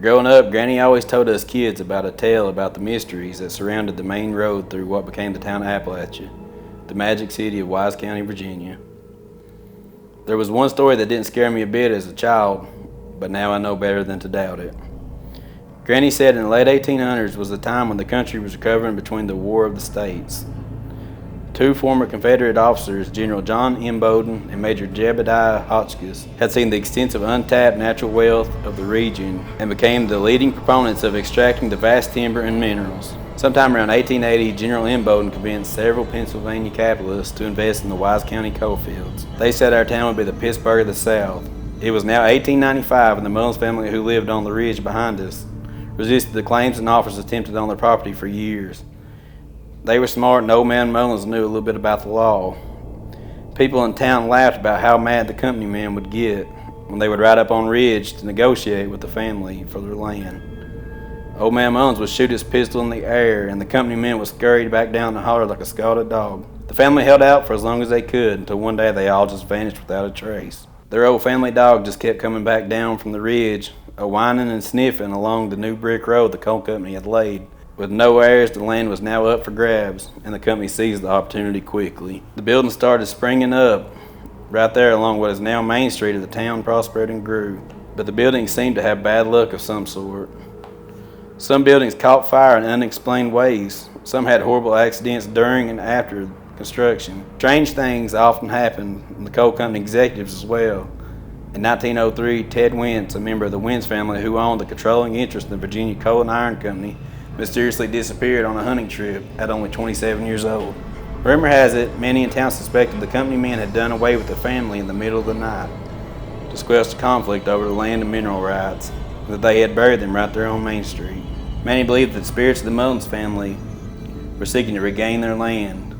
Growing up, Granny always told us kids about a tale about the mysteries that surrounded the main road through what became the town of Appalachia, the magic city of Wise County, Virginia. There was one story that didn't scare me a bit as a child, but now I know better than to doubt it. Granny said in the late 1800s was the time when the country was recovering between the War of the States. Two former Confederate officers, General John M. Bowden and Major Jebediah Hotchkiss, had seen the extensive untapped natural wealth of the region and became the leading proponents of extracting the vast timber and minerals. Sometime around 1880, General M. Bowden convinced several Pennsylvania capitalists to invest in the Wise County coal fields. They said our town would be the Pittsburgh of the South. It was now 1895, and the Mullins family, who lived on the ridge behind us, resisted the claims and offers attempted on their property for years. They were smart, and old man Mullins knew a little bit about the law. People in town laughed about how mad the company men would get when they would ride up on ridge to negotiate with the family for their land. Old man Mullins would shoot his pistol in the air, and the company men would scurry back down the holler like a scalded dog. The family held out for as long as they could until one day they all just vanished without a trace. Their old family dog just kept coming back down from the ridge, whining and sniffing along the new brick road the coal company had laid. With no heirs, the land was now up for grabs, and the company seized the opportunity quickly. The buildings started springing up right there along what is now Main Street as the town prospered and grew. But the buildings seemed to have bad luck of some sort. Some buildings caught fire in unexplained ways. Some had horrible accidents during and after construction. Strange things often happened in the coal company executives as well. In 1903, Ted Wentz, a member of the Wentz family who owned the controlling interest in the Virginia Coal and Iron Company, mysteriously disappeared on a hunting trip at only 27 years old. Rumor has it, many in town suspected the company men had done away with the family in the middle of the night to squelch the conflict over the land and mineral rights, and that they had buried them right there on Main Street. Many believed that the spirits of the Mullins family were seeking to regain their land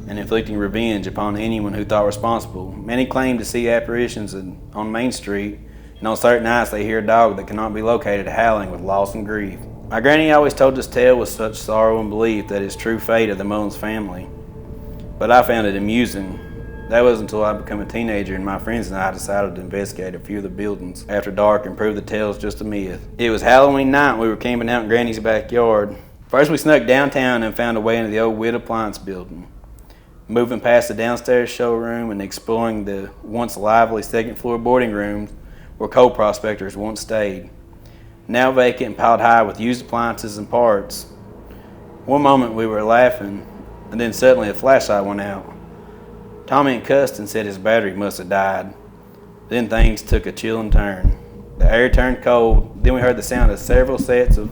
and inflicting revenge upon anyone who thought responsible. Many claimed to see apparitions on Main Street, and on certain nights they hear a dog that cannot be located howling with loss and grief. My granny always told this tale with such sorrow and belief that it's true fate of the Mullins family, but I found it amusing. That wasn't until I became a teenager and my friends and I decided to investigate a few of the buildings after dark and prove the tale's just a myth. It was Halloween night and we were camping out in Granny's backyard. First we snuck downtown and found a way into the old wood appliance building. Moving past the downstairs showroom and exploring the once lively second floor boarding rooms where coal prospectors once stayed, now vacant and piled high with used appliances and parts. One moment we were laughing, and then suddenly a flashlight went out. Tommy cussed and said his battery must have died. Then things took a chilling turn. The air turned cold, then we heard the sound of several sets of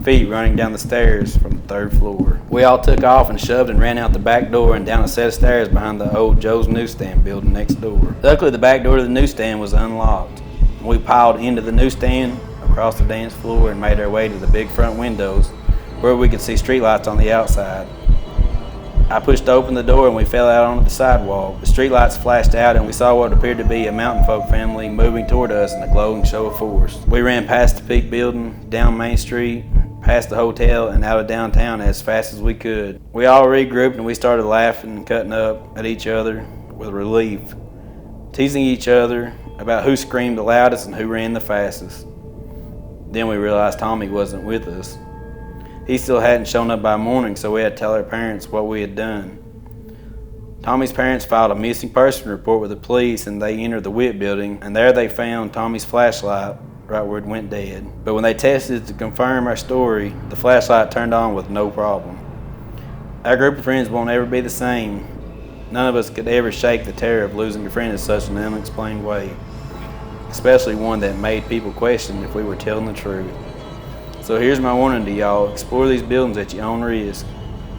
feet running down the stairs from the third floor. We all took off and shoved and ran out the back door and down a set of stairs behind the old Joe's newsstand building next door. Luckily the back door to the newsstand was unlocked. We piled into the newsstand, across the dance floor, and made our way to the big front windows where we could see streetlights on the outside. I pushed open the door and we fell out onto the sidewalk. The streetlights flashed out and we saw what appeared to be a mountain folk family moving toward us in a glowing show of force. We ran past the Peak building, down Main Street, past the hotel, and out of downtown as fast as we could. We all regrouped and we started laughing and cutting up at each other with relief, teasing each other about who screamed the loudest and who ran the fastest. Then we realized Tommy wasn't with us. He still hadn't shown up by morning, so we had to tell our parents what we had done. Tommy's parents filed a missing person report with the police, and they entered the WIT building, and there they found Tommy's flashlight right where it went dead. But when they tested it to confirm our story, the flashlight turned on with no problem. Our group of friends won't ever be the same. None of us could ever shake the terror of losing a friend in such an unexplained way, especially one that made people question if we were telling the truth. So here's my warning to y'all: explore these buildings at your own risk,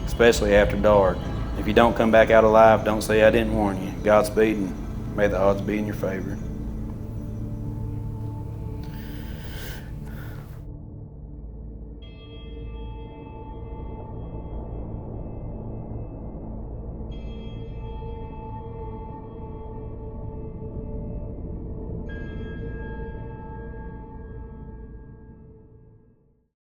especially after dark. If you don't come back out alive, don't say I didn't warn you. Godspeed, and may the odds be in your favor.